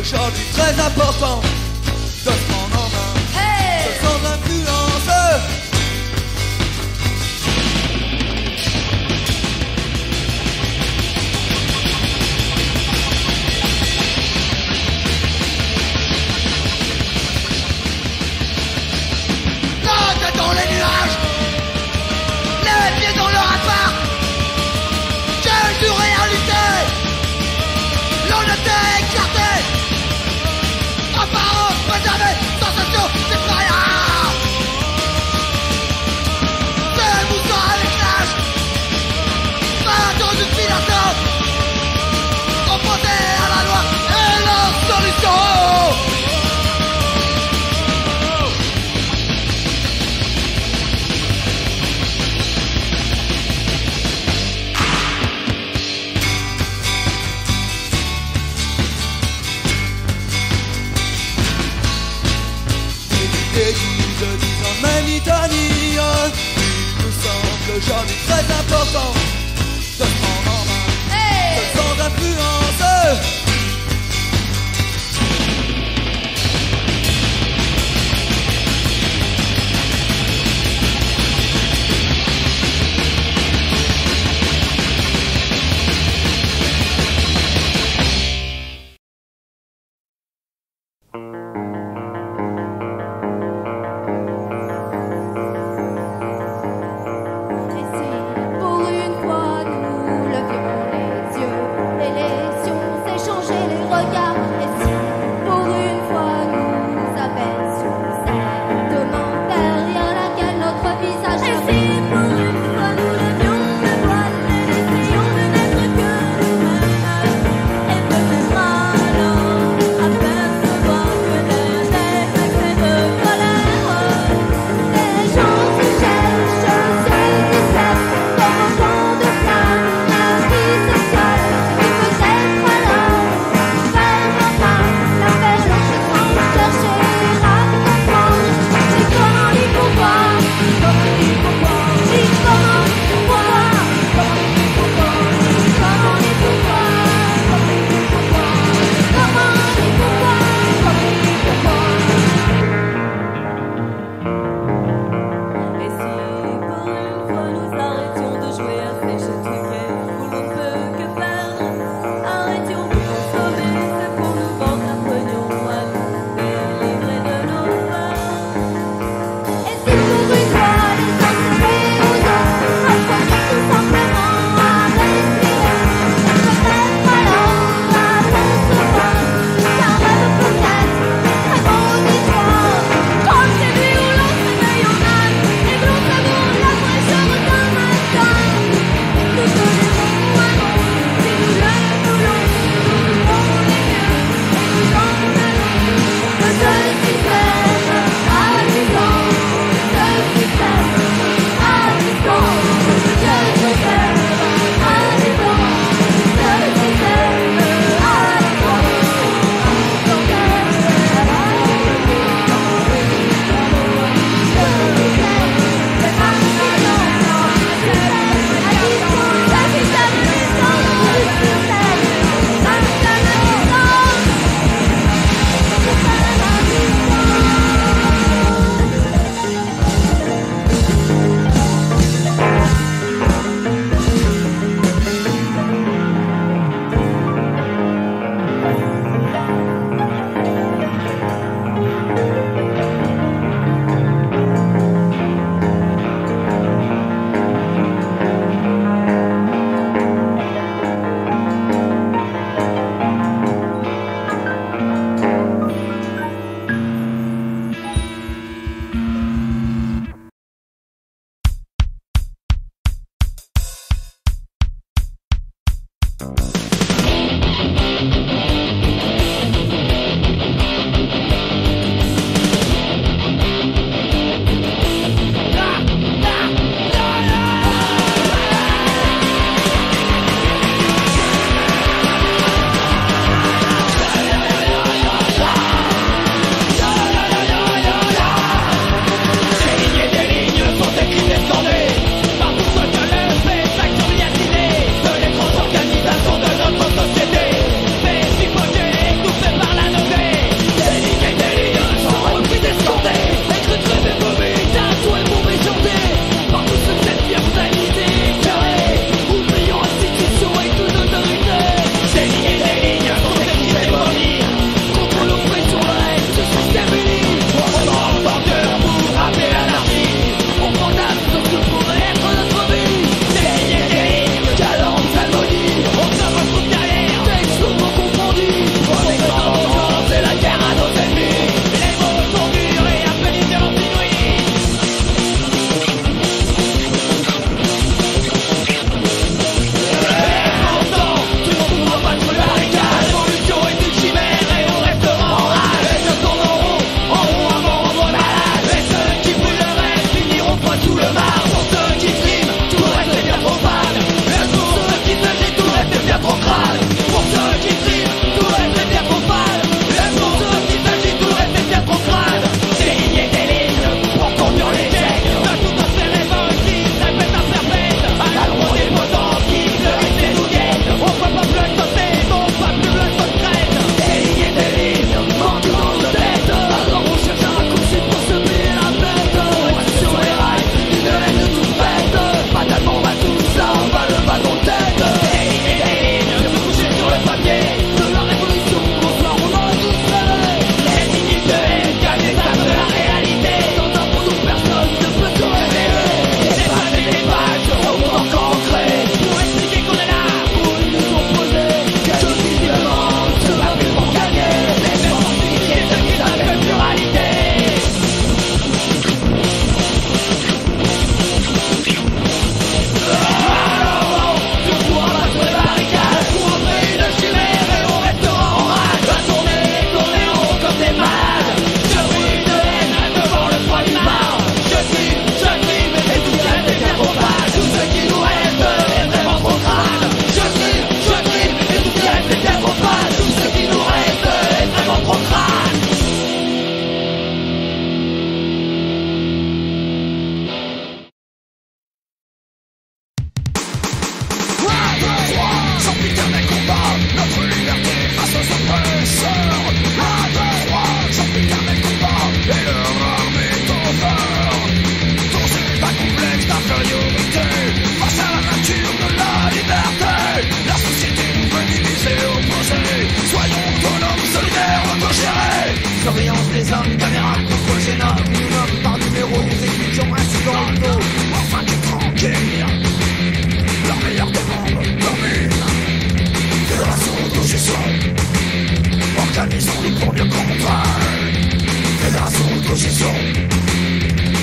Aujourd'hui très important de se prendre en main, de sans influence. La tête dans les nuages, les pieds dans le rempart. Quelle dure réalité, l'honnêteté éclatée. Apparemment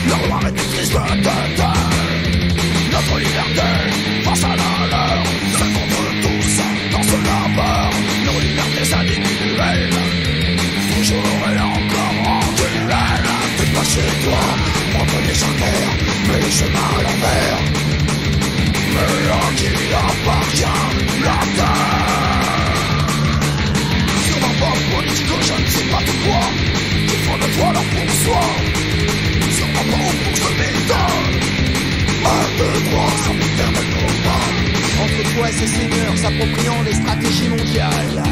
Leur noir est une triste tête. Notre liberté face à la leur. Seul contre tous dans ce labeur. Nos libertés individuelles, toujours et encore en duel. T'es pas chez toi, on connaît sa terre, mais le chemin à l'envers. Mais à qui appartient la terre? Sur ma propre politique, je ne sais pas de quoi. Qui font de toi leur pour soi. Sur ma propre pour se méthode. Un, deux, trois, sans éternel combat. Entre toi et ces seigneurs s'appropriant les stratégies mondiales.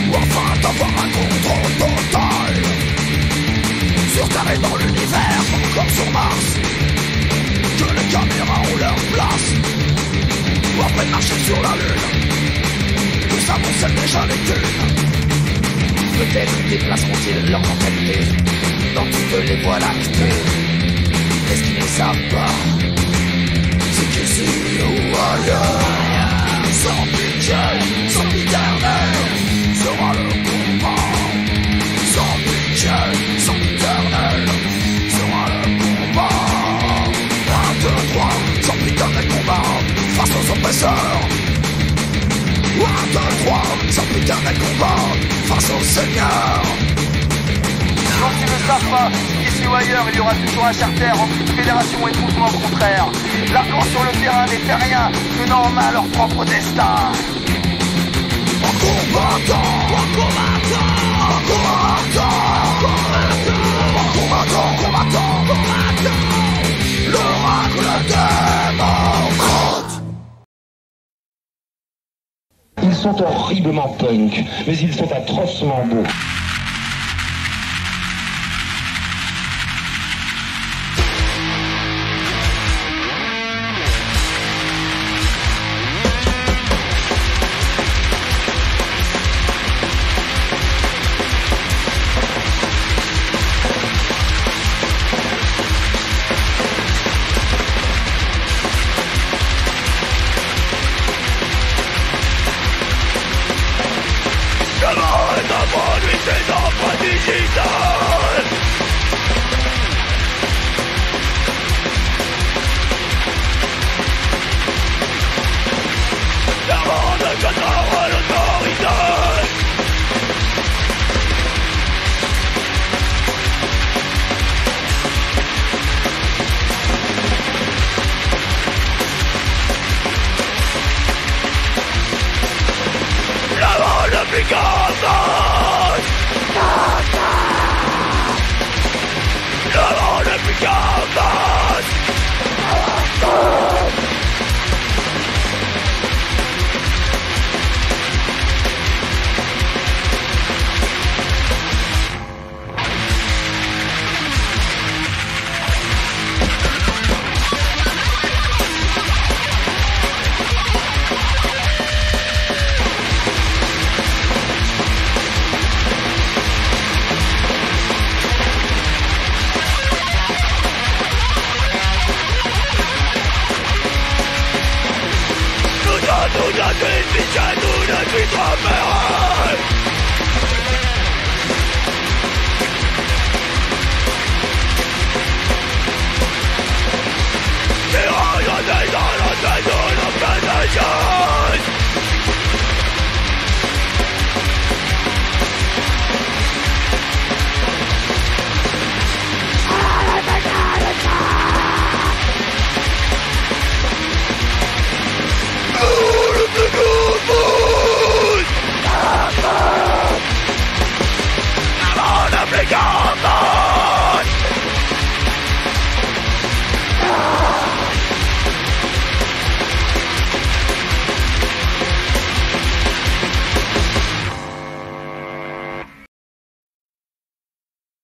Ou afin d'avoir un contrôle total. Sur Terre et dans l'univers, comme sur Mars. Que les caméras ont leur place. Ou après de marcher sur la lune. Nous savons c'est déjà les thunes. Peut-être déplaceront-ils leur mentalité dans toutes les voies lactées. Est-ce qu'ils ne savent pas? C'est qu'ici ou ailleurs, sans pitié, sans éternel, sera le combat. Sans pitié, sans éternel, sera le combat. 1, 2, 3, sans éternel combat, face aux oppresseurs. 1, 2, 3, sans éternel combat, face aux seigneurs. Donc ils ne savent pas qu'ici ou ailleurs il y aura toujours un charter entre fédération et mouvement contraire. L'argent sur le terrain des terriens tenant en main leur propre destin. En combattant, en combattant, en combattant, en combattant, combattant, combattant, l'oracle démocrate. Ils sont horriblement punk, mais ils sont atrocement beaux.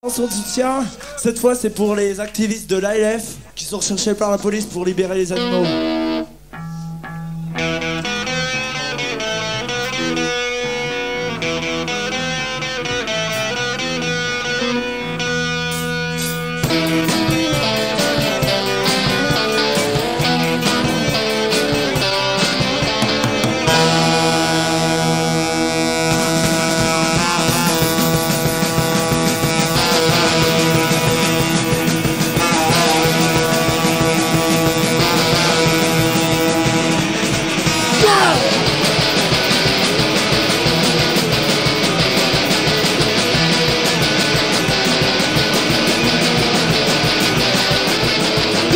Son soutien, cette fois c'est pour les activistes de l'ALF qui sont recherchés par la police pour libérer les animaux.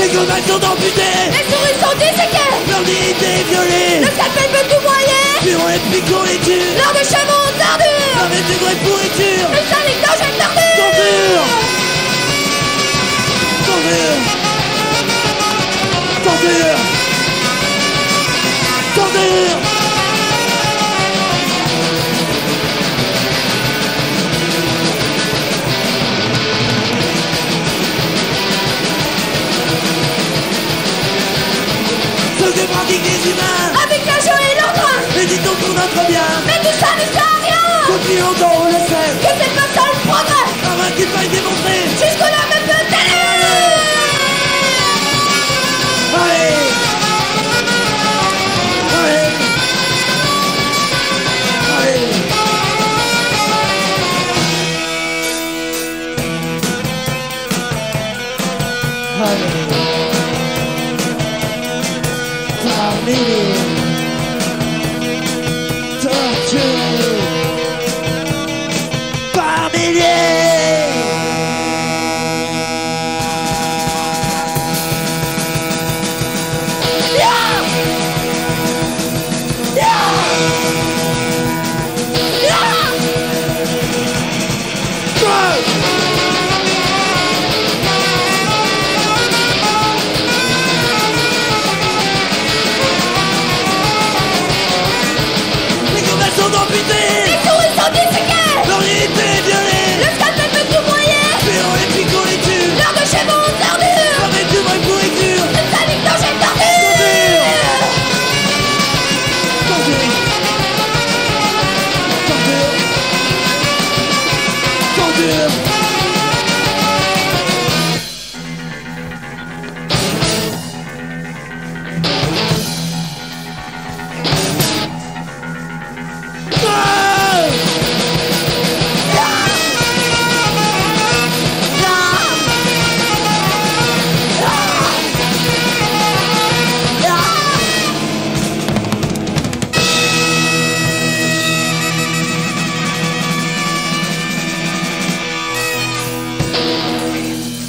Les combattants sont amputés. Les souris sont disséquées. Leur dignité est violée. Le scalpel peut tout broyer. Puis on les pique, on les tue. Leurs de chevaux ont ordure. Avec des vraies pourritures. Une salique danger de torture. Torture. Torture. Torture. Torture. Ceux que pratiquent les humains Avec la joie et l'ordre. mais dit-on pour notre bien. Mais tout ça ne sert à rien. Depuis longtemps on le sait. Que c'est pas ça le progrès. Avant qu'il faille démontrer. Jusque-là me peut aller. Allez. Allez. Allez. Par milliers. Les combats sont amputés. Les souris sont disséquées. Leur dignité est violée. Le scalpel peut tout broyer. Puis on les pique, on les tue. Leurs de chevaux ont ordure. Avec du vrai pourriture. Une salique danger de torture. Torture. Torture. Torture.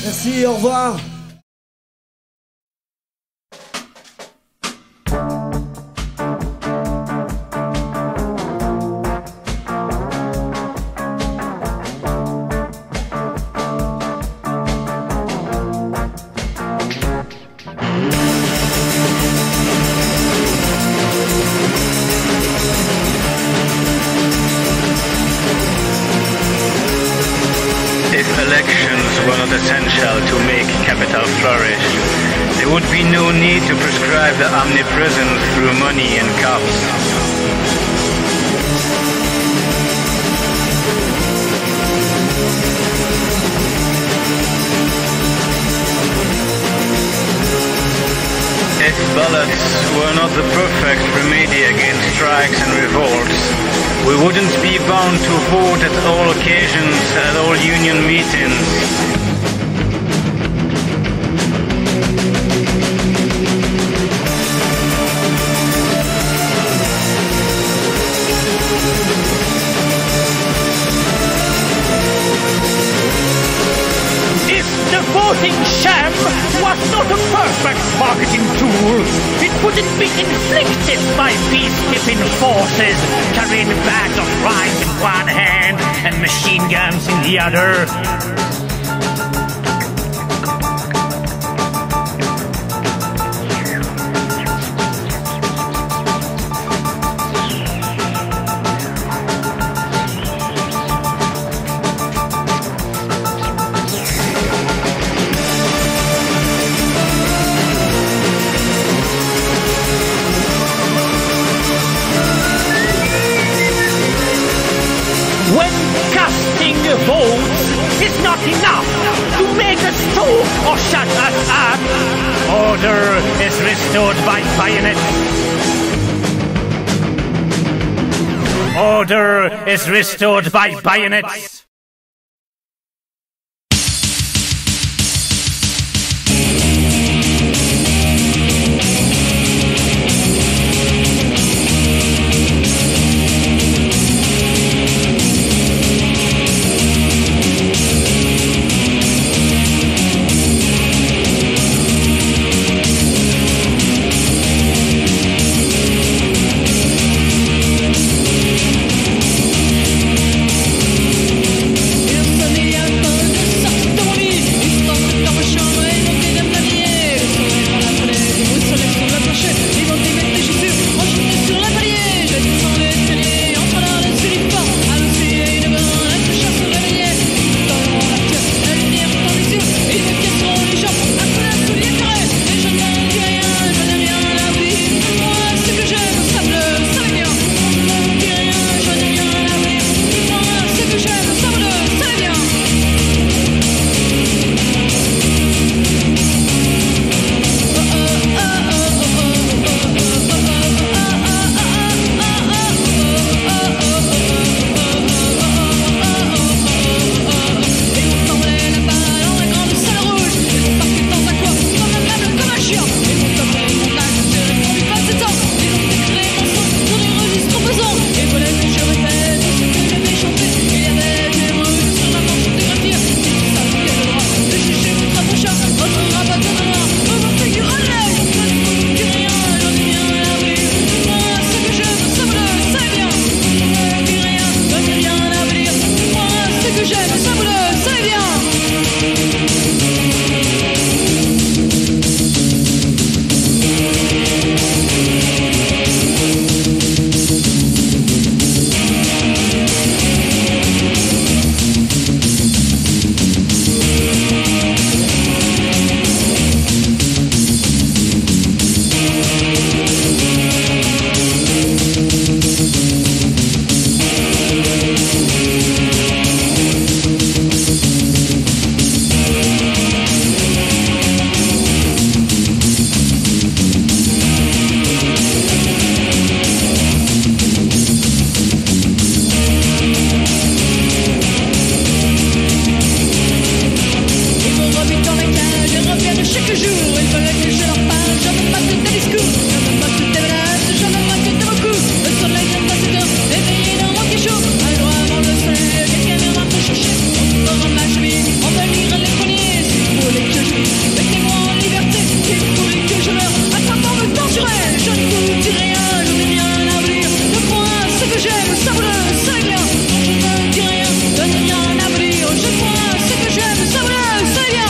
Merci, au revoir. If elections were not essential to make capital flourish, there would be no need to prescribe the omnipresence through money and cops. If ballots were not the perfect remedy against strikes and revolts, we wouldn't be bound to vote at all occasions, at all union meetings. If the voting sham was not a perfect marketing tool, it wouldn't be inflicted by peacekeeping forces carrying bags of rice in one hand and machine guns in the other. When casting votes is not enough to make us talk or shut us up, order is restored by bayonets. Order is restored by bayonets. reviennent chaque jour. Ils veulent que je leur parle, j'en ai marre de tes discours, j'en ai marre de tes menaces, j'en ai marre de tes recours. Le soleil vient de passer dehors, éveillé dans mon cachot. Un jour avant le soleil, quelqu'un viendra me chercher. On va ma chemise, on va lire les premiers. S'il voulait que je vis, mettez-moi en liberté. S'il voulait que je meure, attrapant me torturer. Je ne vous dis rien, je n'ai rien à vous dire. Le point, c'est que j'aime, ça vous le savez bien. Je ne dis rien, je n'ai rien à vous dire. Je crois, c'est que j'aime, ça vous le savez bien.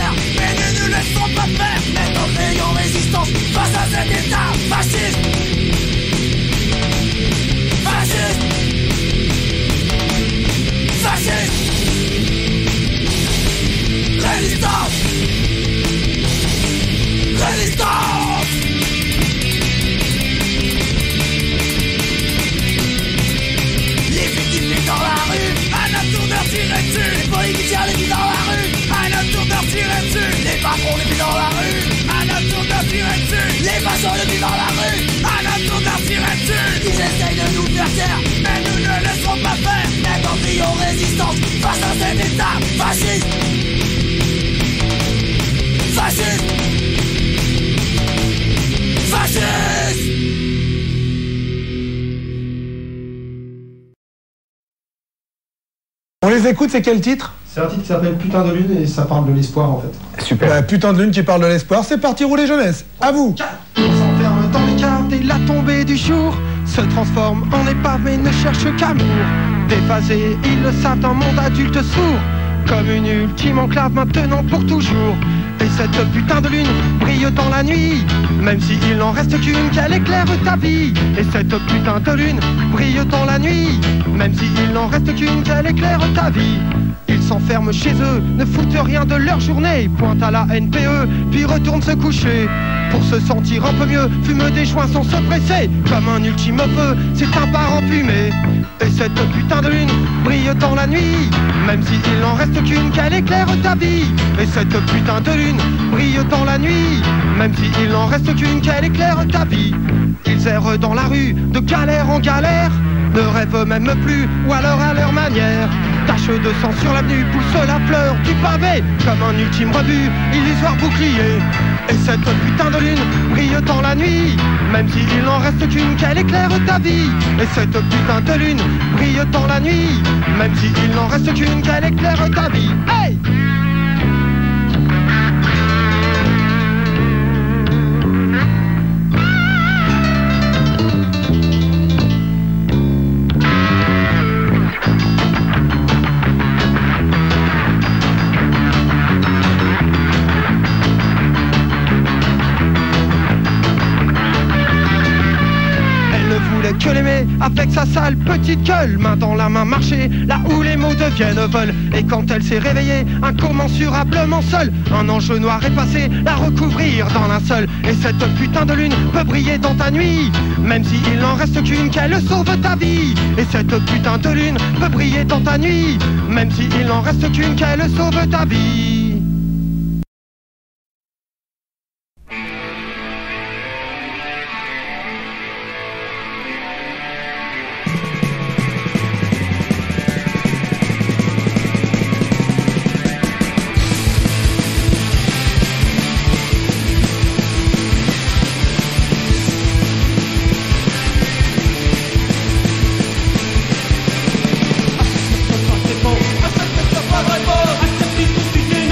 faire, mais ne nous laissons pas faire. Mais nous créons résistance face à cet état fasciste. Fasciste. Fasciste. Résistance. Résistance. Les victimes dans la rue, à notre tour de leur tirer dessus. Les politiciens les mis dans la rue, à notre tour de leur tirer dessus. Les patrons les mis dans la rue, à notre tour de leur tirer dessus. Les façons les mis dans la rue, à notre tour de leur tirer dessus. Ils essayent de nous faire taire, mais nous ne laisserons pas faire. Mais nous crions résistance face à cet état fasciste. Fasciste. Fasciste. On les écoute, c'est quel titre? C'est un titre qui s'appelle Putain de lune et ça parle de l'espoir en fait. Super. Putain de lune qui parle de l'espoir. C'est parti, rouler jeunesse. À vous. On s'enferme dans les cartes et la tombée du jour se transforme en épave mais ne cherche qu'amour. Déphasés, ils le savent d'un monde adulte sourd, comme une ultime enclave maintenant pour toujours. Et cette putain de lune brille dans la nuit, même s'il n'en reste qu'une qu'elle éclaire ta vie. Et cette putain de lune brille dans la nuit, même s'il n'en reste qu'une qu'elle éclaire ta vie. Ils s'enferment chez eux, ne foutent rien de leur journée, pointent à la NPE, puis retournent se coucher. Pour se sentir un peu mieux, fument des joints sans se presser, comme un ultime feu, c'est un parent fumé. Et cette putain de lune brille dans la nuit, même s'il n'en reste qu'une qu'elle éclaire ta vie. Et cette putain de lune brille dans la nuit, même s'il n'en reste qu'une qu'elle éclaire ta vie. Ils errent dans la rue, de galère en galère, ne rêvent même plus, ou alors à leur manière. Tache de sang sur l'avenue, pousse la fleur du pavé, comme un ultime rebut, illusoire bouclier. Et cette putain de lune brille dans la nuit, même s'il n'en reste qu'une qu'elle éclaire ta vie. Et cette putain de lune brille dans la nuit, même s'il n'en reste qu'une qu'elle éclaire ta vie. Hey! Que l'aimer avec sa sale petite gueule, main dans la main marcher là où les mots deviennent vol. Et quand elle s'est réveillée, incommensurablement seule, un ange noir est passé la recouvrir dans un seul. Et cette putain de lune peut briller dans ta nuit, même s'il n'en reste qu'une qu'elle sauve ta vie. Et cette putain de lune peut briller dans ta nuit, même s'il n'en reste qu'une qu'elle sauve ta vie. Accepte tout ce qui est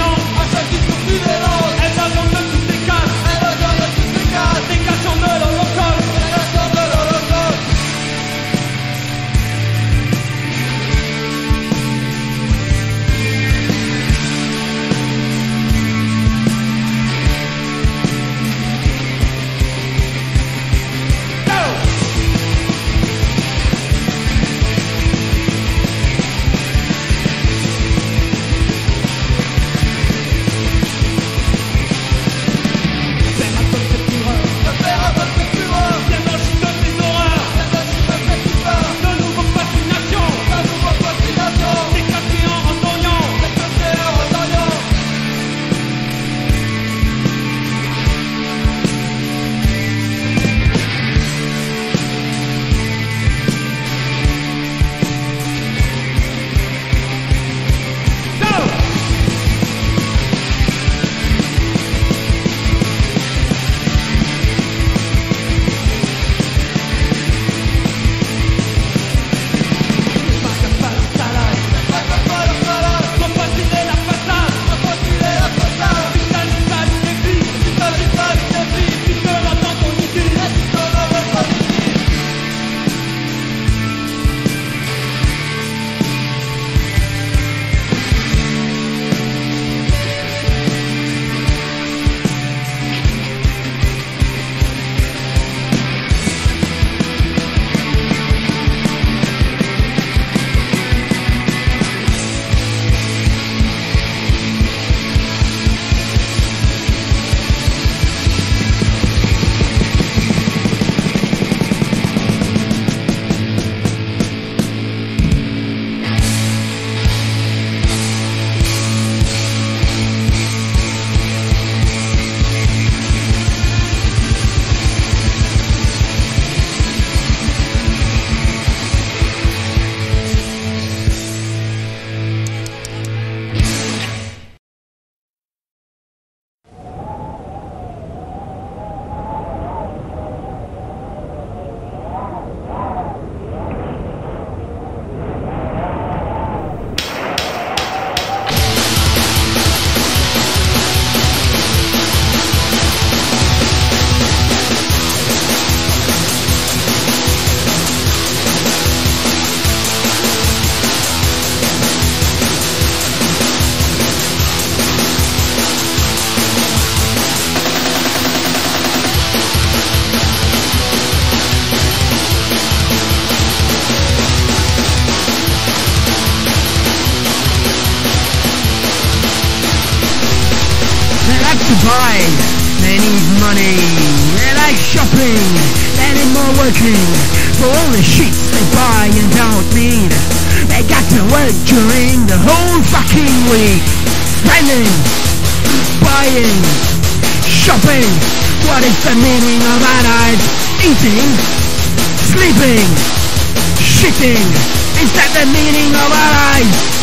like to buy, they need money. They like shopping, they need more working for all the shit they buy and don't need. They got to work during the whole fucking week. Spending, buying, shopping. What is the meaning of our lives? Eating, sleeping, shitting. Is that the meaning of our lives?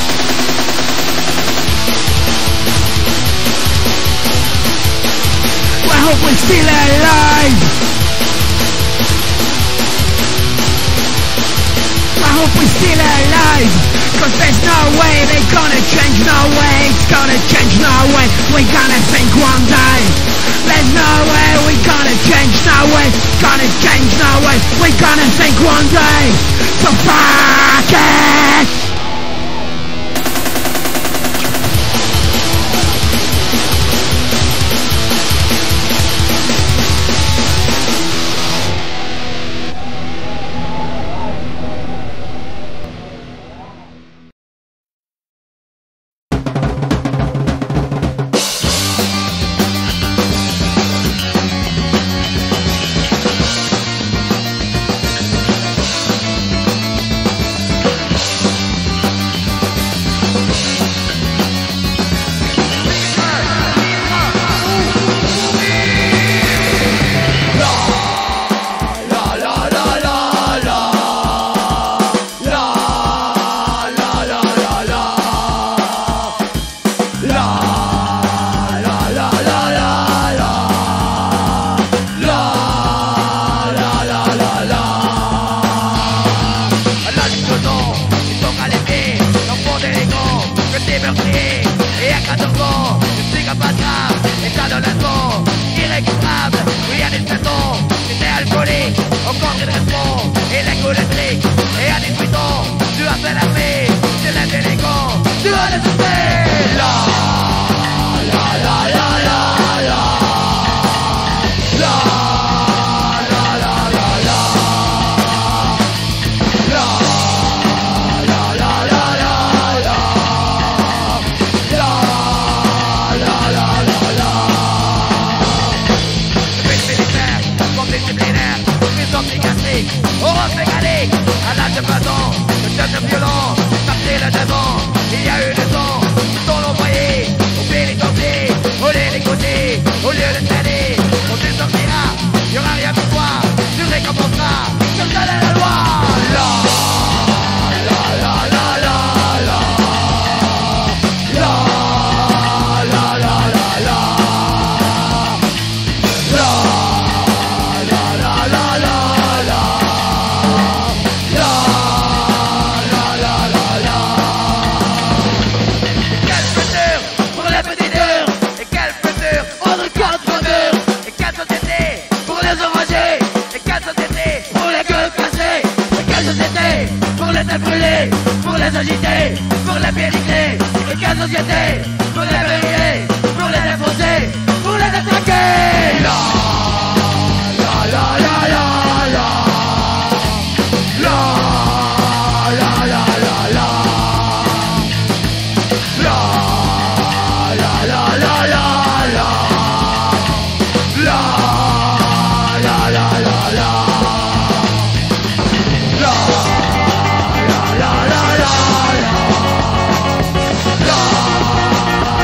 I hope we're still alive. I hope we're still alive. Cause there's no way they're gonna change, no way it's gonna change, no way we're gonna think one day. There's no way we're gonna change, no way gonna change, no way we're gonna think one day. So fuck it!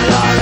La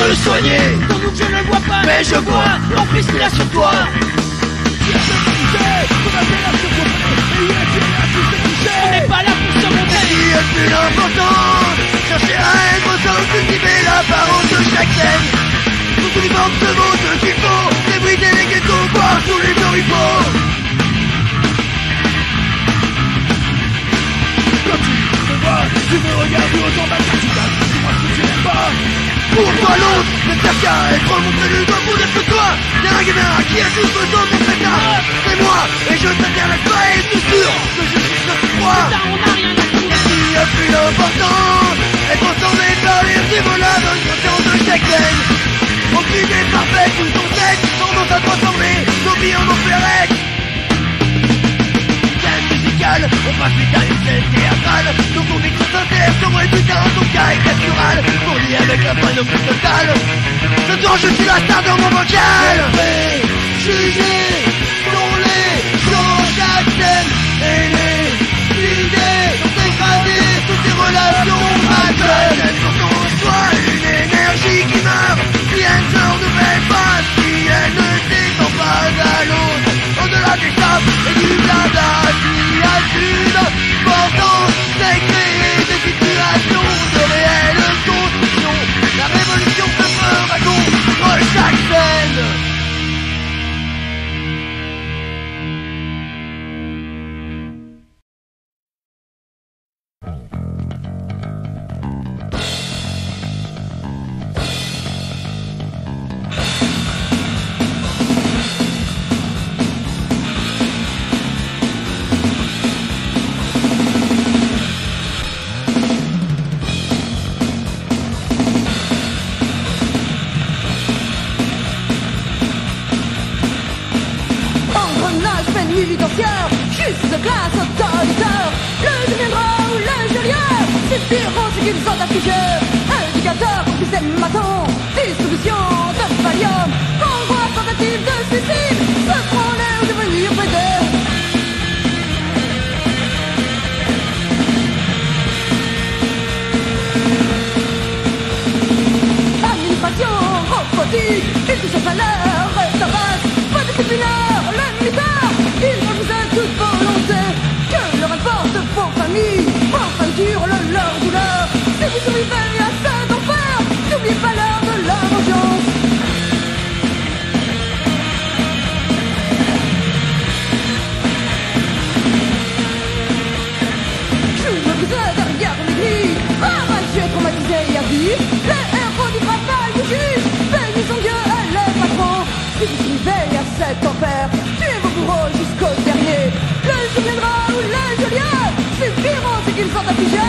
me soigner. Ton doute je ne le vois pas, mais je vois l'emprise qu'il a sur toi. On n'est pas là pour se montrer. Ce qui est plus important, chercher à être sans cultiver l'apparence de chaque scène. Tout lui manque de mots, ce qu'il faut, débriter les ghettos, boire tous les oripeaux. Quand tu me vois, tu me regardes autant ma carte, dis-moi ce que tu n'aimes pas. Pour toi l'autre, ne sert qu'à être montré du doigt pour dire que toi, t'es un gamin qui a juste besoin de montrer ça. C'est moi, et je t'interdis pas et tout sûr que je suis notre froid. Ce qui est plus important, est transformé par les suivre la bonne conscience de chaque scène. Aucune idée parfaite, tout ton sexe, tendance à transformer nos vies en enferrec. Scène musicale, on passe vite à une scène théâtrale. Nos convictions sincères seront les putains, ton cas est naturel. Pour lier avec la panoplie totale. Ce soir je suis la star dans mon vocal. Juger, sont les gens, chaque scène. Et les idées sont dégradées, toutes ces relations malsaines. Elles sont en soi une énergie qui meurt. Si elles ne renouvellent pas, si elles ne s'étendent pas à l'autre. Au-delà des sables et du blabla, qui a une importance, c'est créer des situations de réelles constructions. La révolution se fera contre chaque scène. Pénitentiaire, juste de classe autoritaire. Le deviendra ou le gérieur, suffiront ce qu'ils ont affligé. Indicateur, système maçon, distribution de valium. Convoi tentative de suicide, se prôner ou devenir PD. Administration robotique, ils touchent au salaire, tabac, pas de disciplinaire, le mitard. Ils refusent toute volonté, que leur importe vos familles, vos factures, leur douleur. Si vous survivez à cet enfer, n'oubliez pas l'heure de la vengeance. Je me brisais derrière mes grilles, arraché, traumatisé à vie. Les héros du travail vous jugent, bénis son Dieu et les patrons. Si vous survivez à cet enfer, tuez vos bourreaux jusqu'au dernier. Le jour viendra où les geôliers suffiront ce qu'ils sont affligés.